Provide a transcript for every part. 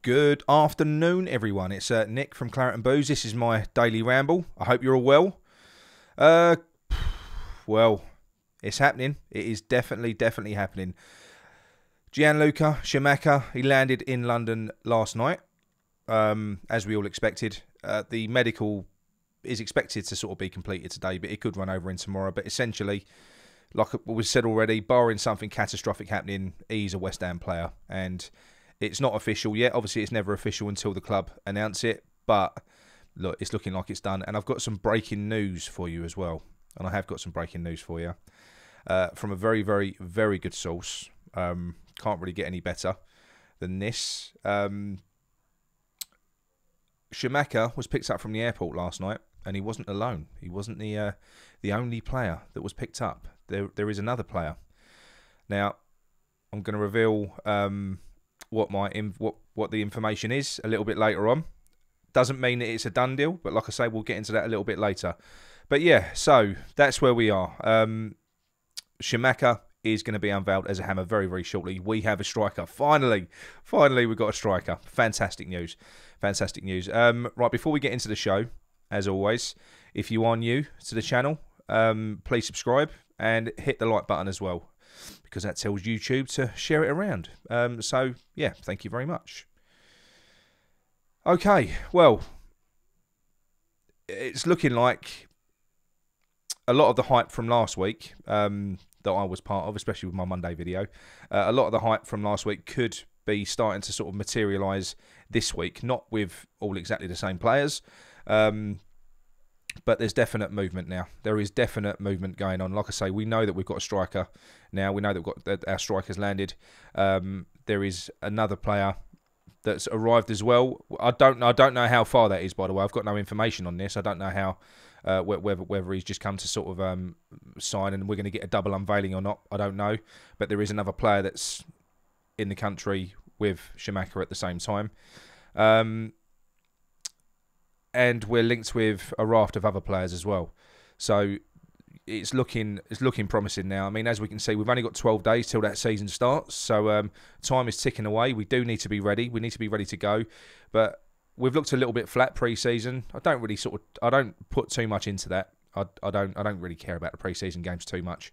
Good afternoon, everyone. It's Nick from Claret and Booze. This is my daily ramble. I hope you're all well. Well, it's happening. It is definitely happening. Gianluca Scamacca, he landed in London last night, as we all expected. The medical is expected to sort of be completed today, but it could run over in tomorrow. But essentially, like we said already, barring something catastrophic happening, he's a West Ham player, and it's not official yet. Obviously, it's never official until the club announce it. But look, it's looking like it's done. And I've got some breaking news for you as well. And I have got some breaking news for you from a very good source. Can't really get any better than this. Scamacca was picked up from the airport last night, and he wasn't alone. He wasn't the only player that was picked up. There is another player. Now, I'm going to reveal what the information is a little bit later on. Doesn't mean that it's a done deal, but like I say, we'll get into that a little bit later. But yeah, so that's where we are. Scamacca is going to be unveiled as a Hammer very shortly. We have a striker. Finally we've got a striker. Fantastic news. Right, before we get into the show, as always, if you are new to the channel, please subscribe and hit the like button as well, because that tells YouTube to share it around. So, yeah, thank you very much. Okay, well, it's looking like a lot of the hype from last week that I was part of, especially with my Monday video, a lot of the hype from last week could be starting to sort of materialise this week. Not with all exactly the same players, but there's definite movement now. There is definite movement going on. Like I say, we know that we've got a striker now. We know that our striker's landed. There is another player that's arrived as well. I don't know how far that is, by the way. I've got no information on this. I don't know how whether he's just come to sort of sign and we're going to get a double unveiling or not. I don't know. But there is another player that's in the country with Scamacca at the same time. And we're linked with a raft of other players as well. So it's looking promising now. I mean, as we can see, we've only got 12 days till that season starts. So time is ticking away. We do need to be ready. We need to be ready to go. But we've looked a little bit flat pre-season. I don't put too much into that. I don't really care about the pre-season games too much.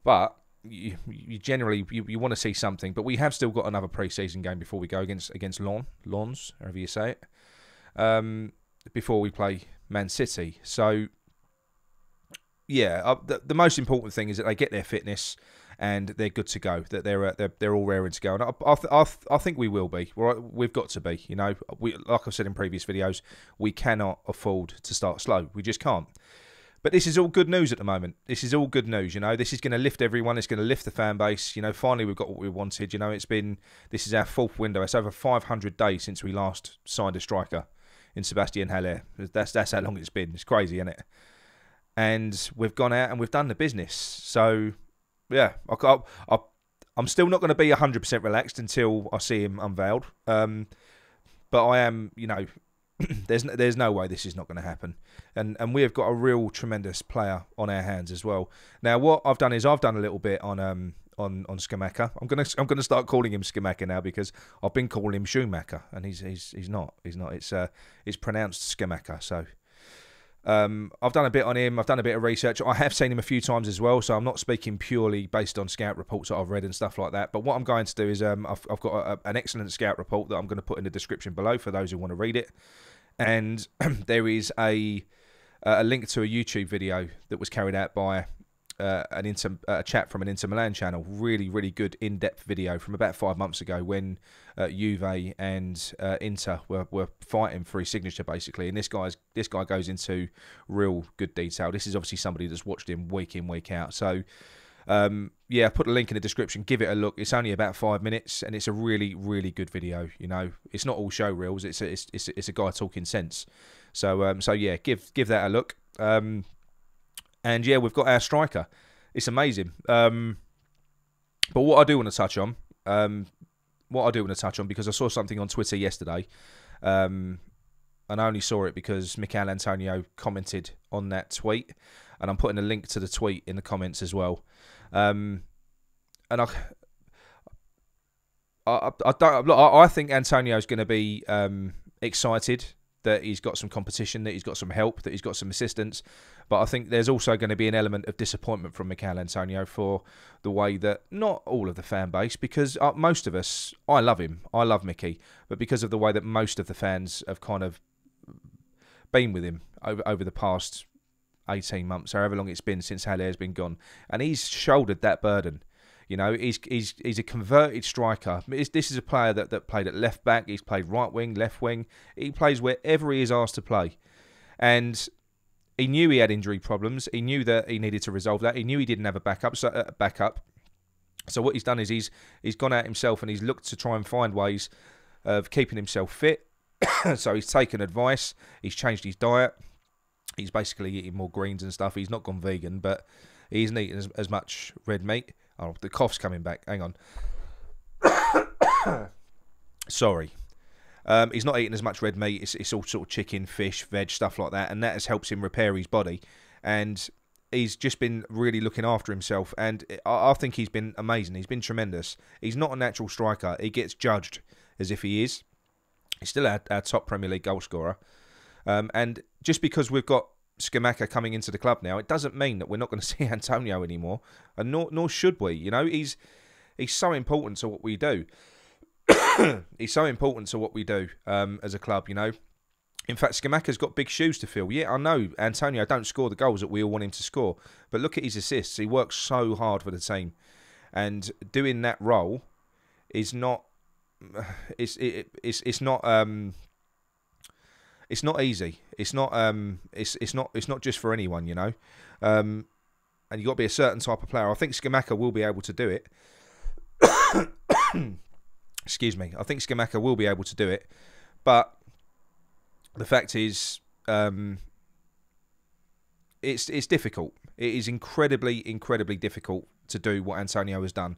But you generally want to see something. But we have still got another pre-season game before we go against Lons, however you say it. Before we play Man City. So, yeah, the most important thing is that they get their fitness and they're good to go. That they're all raring to go. And I think we will be. We've got to be. You know, like I've said in previous videos, we cannot afford to start slow. We just can't. But this is all good news at the moment. This is all good news. You know, this is going to lift everyone. It's going to lift the fan base. You know, finally we've got what we wanted. You know, this is our fourth window. It's over 500 days since we last signed a striker in Sebastian Haller. That's how long it's been. It's crazy, isn't it? And we've gone out and we've done the business. So, yeah, I'm still not going to be 100% relaxed until I see him unveiled. But I am, you know, there's no way this is not going to happen. And we have got a real tremendous player on our hands as well. Now, what I've done is I've done a little bit on Scamacca. I'm gonna start calling him Scamacca now, because I've been calling him Schumacher, and he's not. It's pronounced Scamacca. So I've done a bit on him. I've done a bit of research. I have seen him a few times as well, so I'm not speaking purely based on scout reports that I've read and stuff like that. But what I'm going to do is I've got an excellent scout report that I'm going to put in the description below for those who want to read it. And there is a link to a YouTube video that was carried out by a chat from an Inter Milan channel. Really, really good in-depth video from about 5 months ago when Juve and Inter were fighting for his signature basically. And this guy goes into real good detail. This is obviously somebody that's watched him week in, week out. So yeah, put a link in the description. Give it a look. It's only about 5 minutes, and it's a really, really good video. You know, it's not all show reels. It's a guy talking sense. So so yeah, give that a look. And yeah, we've got our striker. It's amazing. But what I do want to touch on, because I saw something on Twitter yesterday, and I only saw it because Michail Antonio commented on that tweet, and I'm putting a link to the tweet in the comments as well. And I think Antonio's going to be excited that he's got some competition, that he's got some help, that he's got some assistance. But I think there's also going to be an element of disappointment from Michail Antonio for the way that, not all of the fan base, because most of us, I love him, I love Mickey, but because of the way that most of the fans have kind of been with him over the past 18 months, however long it's been since Haller's been gone, and he's shouldered that burden. You know, he's a converted striker. This is a player that played at left back. He's played right wing, left wing. He plays wherever he is asked to play. And he knew he had injury problems. He knew that he needed to resolve that. He knew he didn't have a backup. So what he's done is he's gone out himself and he's looked to try and find ways of keeping himself fit. So he's taken advice. He's changed his diet. He's basically eating more greens and stuff. He's not gone vegan, but he isn't eating as much red meat. Oh, the cough's coming back. Hang on. Sorry. He's not eating as much red meat. It's all sort of chicken, fish, veg, stuff like that. And that has helped him repair his body. And he's just been really looking after himself. And I think he's been amazing. He's been tremendous. He's not a natural striker. He gets judged as if he is. He's still our top Premier League goal scorer. And just because we've got Scamacca coming into the club now, it doesn't mean that we're not going to see Antonio anymore, and nor should we. You know, he's so important to what we do. He's so important to what we do as a club. You know, in fact, Scamacca's got big shoes to fill. Yeah, I know Antonio don't score the goals that we all want him to score, but look at his assists. He works so hard for the team, and doing that role is not. It's not easy. It's not just for anyone, you know. And you got to be a certain type of player. I think Scamacca will be able to do it. Excuse me. I think Scamacca will be able to do it, but the fact is, it's difficult. It is incredibly difficult to do what Antonio has done,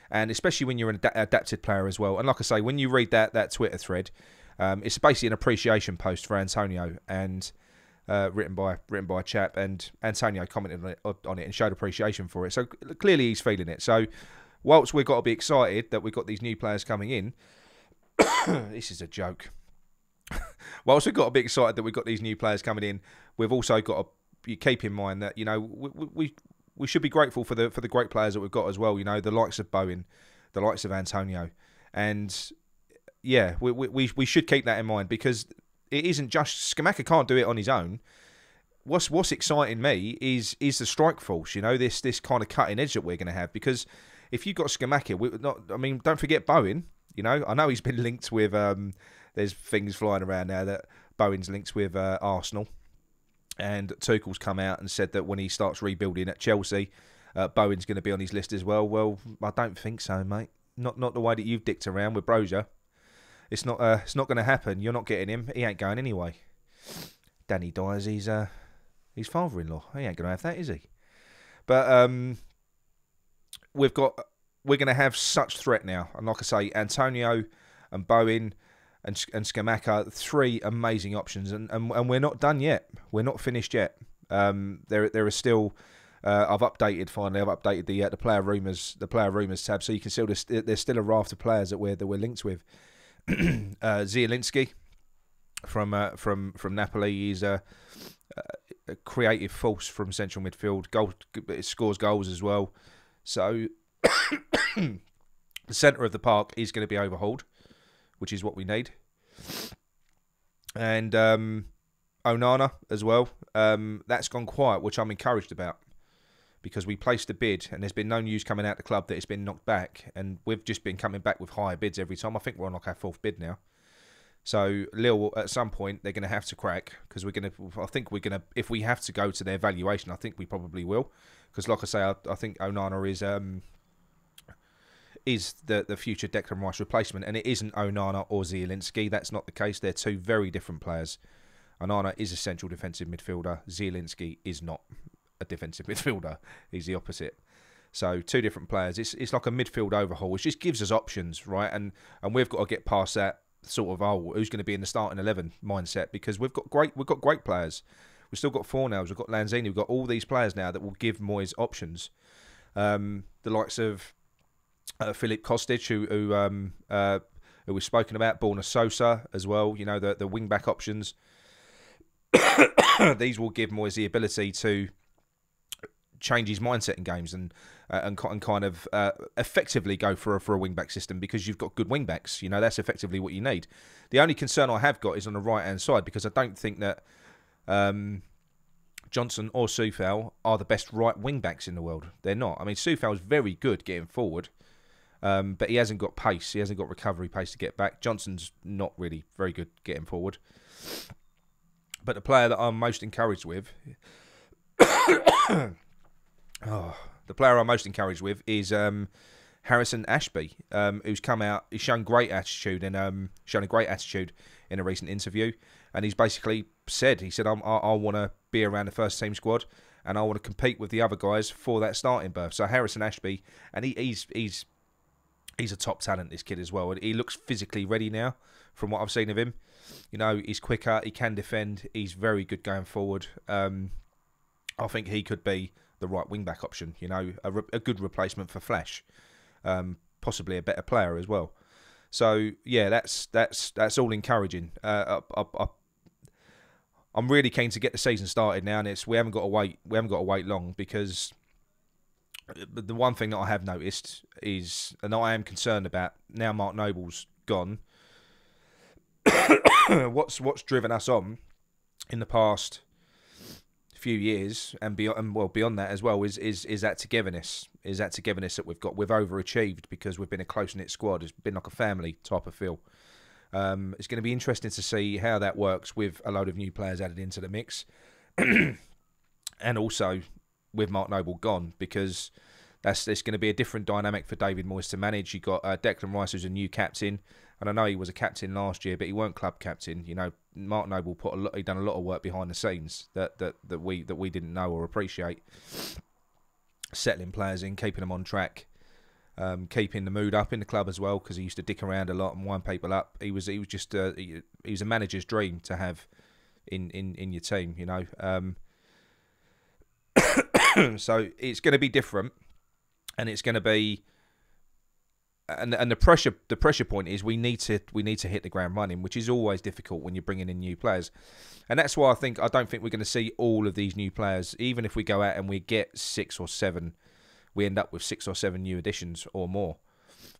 and especially when you're an adapted player as well. And like I say, when you read that Twitter thread. It's basically an appreciation post for Antonio, and written by a chap, and Antonio commented on it and showed appreciation for it. So clearly he's feeling it. So whilst we've got to be excited that we've got these new players coming in, this is a joke. Whilst we've got to be excited that we've got these new players coming in, we've also got to keep in mind that, you know, we should be grateful for the great players that we've got as well. You know, the likes of Bowen, the likes of Antonio, and yeah, we should keep that in mind, because it isn't just Scamacca can't do it on his own. What's exciting me is the strike force. You know, this kind of cutting edge that we're going to have, because if you've got Scamacca, don't forget Bowen. You know, I know he's been linked with. There's things flying around now that Bowen's linked with Arsenal, and Tuchel's come out and said that when he starts rebuilding at Chelsea, Bowen's going to be on his list as well. Well, I don't think so, mate. Not the way that you've dicked around with Brozier. It's not going to happen. You're not getting him. He ain't going anyway. Danny Dyer's his father-in-law. He ain't going to have that, is he? But we're going to have such threat now. And like I say, Antonio and Bowen and Scamacca, 3 amazing options. And we're not done yet. We're not finished yet. There is still. I've updated the player rumours tab, so you can see there's still a raft of players that we're linked with. Zielinski from Napoli. He's a creative force from central midfield. Scores goals as well. So the centre of the park is going to be overhauled, which is what we need. And Onana as well. That's gone quiet, which I'm encouraged about, because we placed a bid and there's been no news coming out the club that it's been knocked back, and we've just been coming back with higher bids every time. I think we're on like our 4th bid now. So Lille, at some point, they're going to have to crack, because I think we're going to, if we have to go to their valuation, I think we probably will, because like I say, I think Onana is the future Declan Rice replacement, and it isn't Onana or Zielinski. That's not the case. They're two very different players. Onana is a central defensive midfielder. Zielinski is not a defensive midfielder. He's the opposite. So 2 different players. It's like a midfield overhaul, which just gives us options, right? And we've got to get past that sort of who's going to be in the starting 11 mindset, because we've got great players. We've still got Fornals, we've got Lanzini, we've got all these players now that will give Moyes options. The likes of Filip Kostic, who we've spoken about, Borna Sosa as well. You know, the wing back options. These will give Moyes the ability to change his mindset in games and kind of effectively go for a wing back system, because you've got good wing backs. You know, that's effectively what you need. The only concern I have got is on the right hand side, because I don't think that Johnson or Soufal are the best right wing backs in the world. They're not. I mean, Soufal's very good getting forward, but he hasn't got pace. He hasn't got recovery pace to get back. Johnson's not really very good getting forward. But the player that I'm most encouraged with, the player I'm most encouraged with is Harrison Ashby, who's come out. He's shown great attitude and shown a great attitude in a recent interview, and he's basically said, I want to be around the first team squad, and I want to compete with the other guys for that starting berth. So Harrison Ashby, and he's a top talent, this kid as well. He looks physically ready now, from what I've seen of him. You know, he's quicker, he can defend, he's very good going forward. I think he could be the right wing-back option, you know, a good replacement for Flash. Possibly a better player as well. So, yeah, that's all encouraging. I'm really keen to get the season started now, and we haven't got to wait long, because the one thing that I have noticed is, and I am concerned about, now Mark Noble's gone, what's driven us on in the past few years and beyond that as well is that togetherness. Is that togetherness that we've got. We've overachieved because we've been a close-knit squad. It's been like a family type of feel. It's going to be interesting to see how that works with a load of new players added into the mix. And also with Mark Noble gone, because there's going to be a different dynamic for David Moyes to manage. You've got Declan Rice, who's a new captain, and I know he was a captain last year, but he weren't club captain. You know, Mark Noble he done a lot of work behind the scenes that we didn't know or appreciate. Settling players in, keeping them on track, keeping the mood up in the club as well, because he used to dick around a lot and wind people up. He was just he was a manager's dream to have in your team. You know. So it's going to be different, and it's going to be, and the pressure point is we need to hit the ground running, which is always difficult when you're bringing in new players, and that's why I don't think we're going to see all of these new players. Even if we go out and we get 6 or 7, we end up with 6 or 7 new additions or more.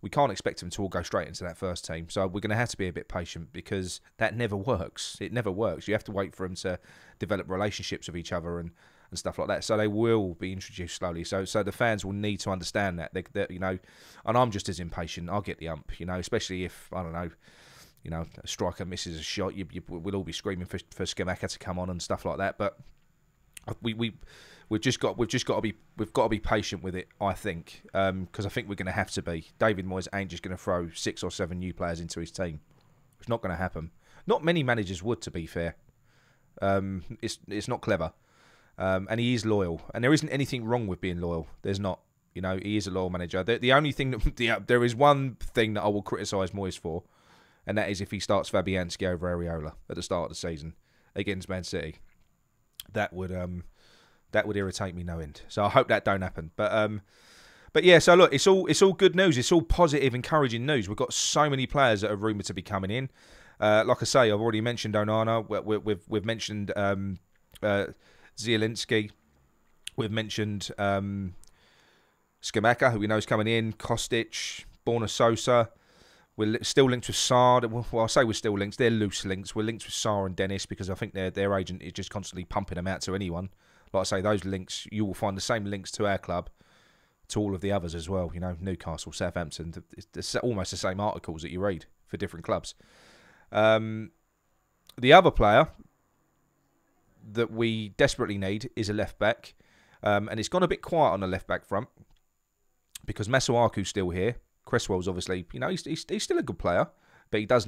We can't expect them to all go straight into that first team, so we're going to have to be a bit patient, because that never works. It never works. You have to wait for them to develop relationships with each other and stuff like that. So they will be introduced slowly. So the fans will need to understand that. They you know, and I'm just as impatient. I'll get the ump, you know, especially if, I don't know, you know, a striker misses a shot. We'll all be screaming for Scamacca to come on and stuff like that. But we've just got to be patient with it, I think, because I think we're going to have to be. David Moyes ain't just going to throw 6 or 7 new players into his team. It's not going to happen. Not many managers would, to be fair. It's not clever. And he is loyal, and there isn't anything wrong with being loyal. There's not, you know, he is a loyal manager. The only thing there is one thing that I will criticise Moyes for, and that is if he starts Fabianski over Areola at the start of the season against Man City. That would irritate me no end. So I hope that don't happen. But yeah. So look, it's all good news. It's all positive, encouraging news. We've got so many players that are rumoured to be coming in. Like I say, I've already mentioned Onana. We've mentioned Zielinski. We've mentioned Scamacca, who we know is coming in. Kostic, Borna Sosa. We're still linked with Sarr. Well, I say we're still linked. They're loose links. We're linked with Sarr and Dennis, because I think their agent is just constantly pumping them out to anyone, like I say, those links, you will find the same links to our club, to all of the others as well. You know, Newcastle, Southampton, it's almost the same articles that you read for different clubs. The other player that we desperately need is a left back, and it's gone a bit quiet on the left back front because Masuaku's still here. Cresswell's obviously, you know, he's still a good player, but he does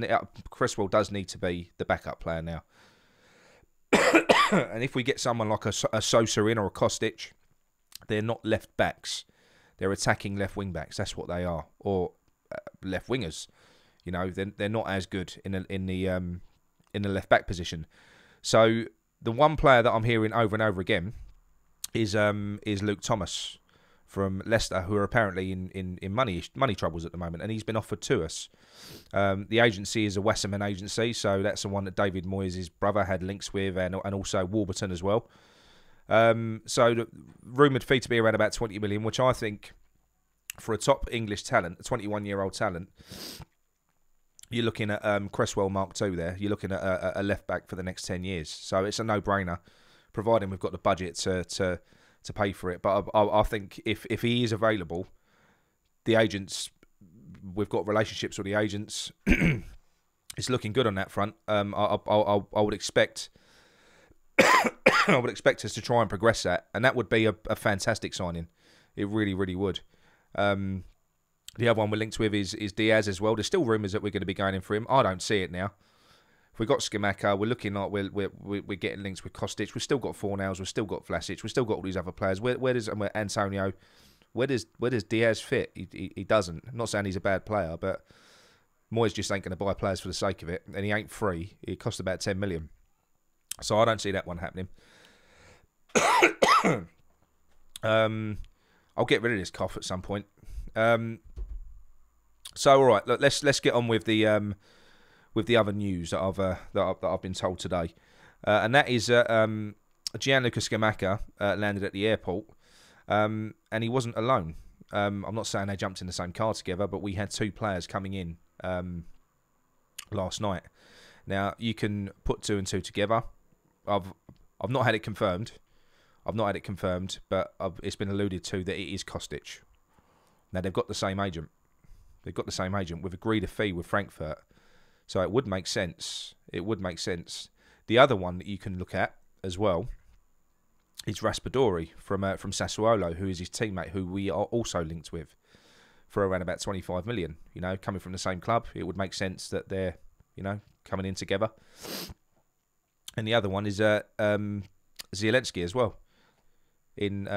Cresswell does need to be the backup player now. And if we get someone like a Sosa in or a Kostic, they're not left backs. They're attacking left wing backs. That's what they are, or left wingers. You know, they're not as good in the left back position. So the one player that I'm hearing over and over again is Luke Thomas from Leicester, who are apparently in money troubles at the moment, and he's been offered to us. The agency is a Wesseman agency, so that's the one that David Moyes' brother had links with, and also Warburton as well. So the rumoured fee to be around about 20 million, which I think for a top English talent, a 21-year-old talent, you're looking at Cresswell Mark II there. You're looking at a left back for the next 10 years. So it's a no-brainer, providing we've got the budget to pay for it. But I think if he is available, the agents, we've got relationships with the agents. It's looking good on that front. I would expect I would expect us to try and progress that, and that would be a fantastic signing. It really, really would. The other one we're linked with is Diaz as well. There's still rumours that we're going to be going in for him. I don't see it now. If we've got Scamacca, we're looking like we're getting links with Kostic. We've still got Fornals. We've still got Vlasic. We've still got all these other players. Where does Antonio? Where does Diaz fit? He doesn't. I'm not saying he's a bad player, but Moyes just ain't going to buy players for the sake of it, and he ain't free. It cost about 10 million, so I don't see that one happening. I'll get rid of this cough at some point. So all right, look, let's get on with the other news that I've been told today, and that is Gianluca Scamacca landed at the airport, and he wasn't alone. I'm not saying they jumped in the same car together, but we had two players coming in last night. Now you can put two and two together. I've not had it confirmed. But it's been alluded to that it is Kostic. Now they've got the same agent. We've agreed a fee with Frankfurt, so it would make sense. The other one that you can look at as well is Raspadori from Sassuolo, who is his teammate, who we are also linked with for around about 25 million. You know, coming from the same club, it would make sense that they're, you know, coming in together. And the other one is Zielinski as well in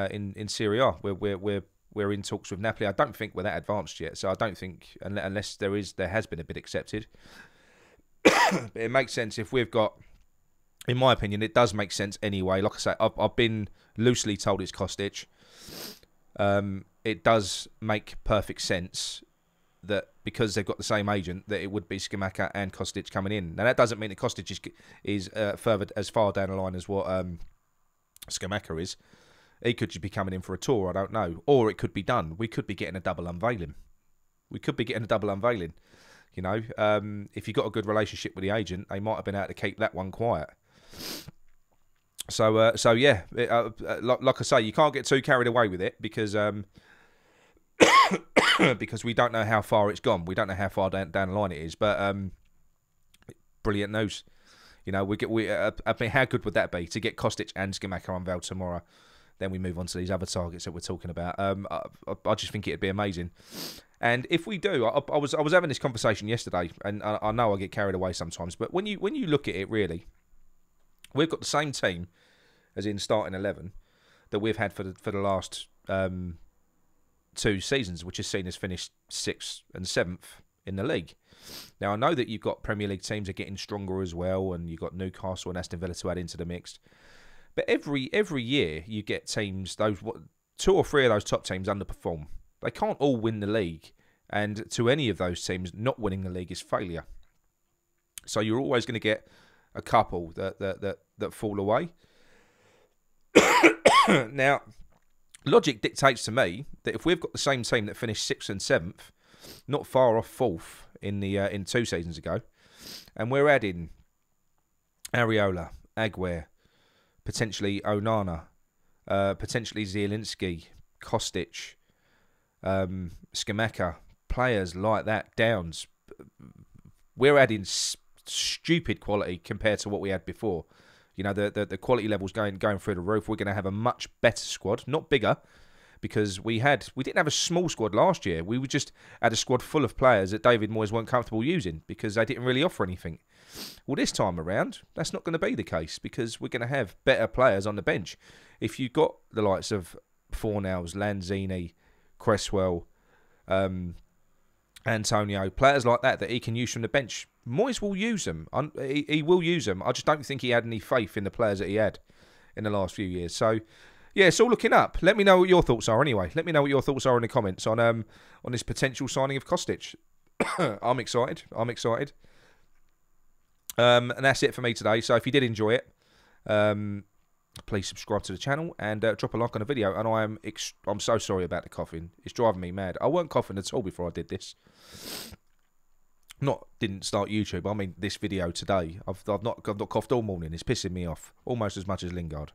Serie A. We're in talks with Napoli. I don't think we're that advanced yet, so I don't think, unless there has been a bid accepted. But it makes sense if we've got, in my opinion, it does make sense anyway. Like I say, I've been loosely told it's Kostic. It does make perfect sense that because they've got the same agent, that it would be Scamacca and Kostic coming in. Now that doesn't mean that Kostic is as far down the line as what Scamacca is. He could just be coming in for a tour, I don't know. Or it could be done. We could be getting a double unveiling. You know, if you've got a good relationship with the agent, they might have been able to keep that one quiet. So yeah, like I say, you can't get too carried away with it because because we don't know how far it's gone. We don't know how far down the line it is. But brilliant news. You know, I mean, how good would that be to get Kostic and Scamacca unveiled tomorrow? Then we move on to these other targets that we're talking about. I just think it'd be amazing. And if we do, I was having this conversation yesterday, and I know I get carried away sometimes, but when you look at it, really, we've got the same team, as in starting 11, that we've had for the last 2 seasons, which has seen us finish 6th and 7th in the league. Now I know that you've got Premier League teams are getting stronger as well, and you've got Newcastle and Aston Villa to add into the mix. But every year you get teams, 2 or 3 of those top teams underperform. They can't all win the league, and to any of those teams, not winning the league is failure. So you're always going to get a couple that fall away. Now, logic dictates to me that if we've got the same team that finished 6th and 7th, not far off 4th in 2 seasons ago, and we're adding Areola, Aguirre, potentially Onana, potentially Zielinski, Kostic, Scamacca, players like that, Downs. We're adding stupid quality compared to what we had before. You know, the quality level's going through the roof. We're going to have a much better squad, not bigger, because we didn't have a small squad last year. We just had a squad full of players that David Moyes weren't comfortable using because they didn't really offer anything. Well, this time around, that's not going to be the case because we're going to have better players on the bench. If you've got the likes of Fornals, Lanzini, Cresswell, Antonio, players like that he can use from the bench, Moyes will use them. He will use them. I just don't think he had any faith in the players that he had in the last few years. So, yeah, it's all looking up. Let me know what your thoughts are anyway. Let me know what your thoughts are in the comments on this potential signing of Kostic. I'm excited. And that's it for me today. So if you did enjoy it, please subscribe to the channel and drop a like on the video. And I'm so sorry about the coughing. It's driving me mad. I weren't coughing at all before I did this. Didn't start YouTube. I mean this video today. I've not coughed all morning. It's pissing me off almost as much as Lingard.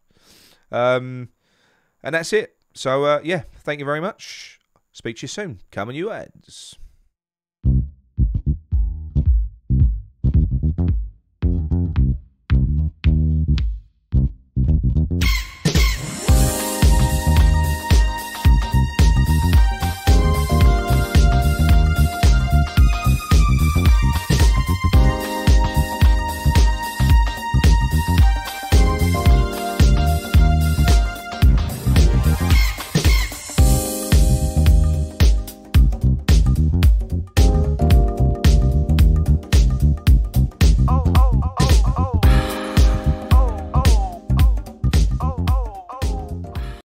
And that's it. So yeah, thank you very much. Speak to you soon. Come on, you ads.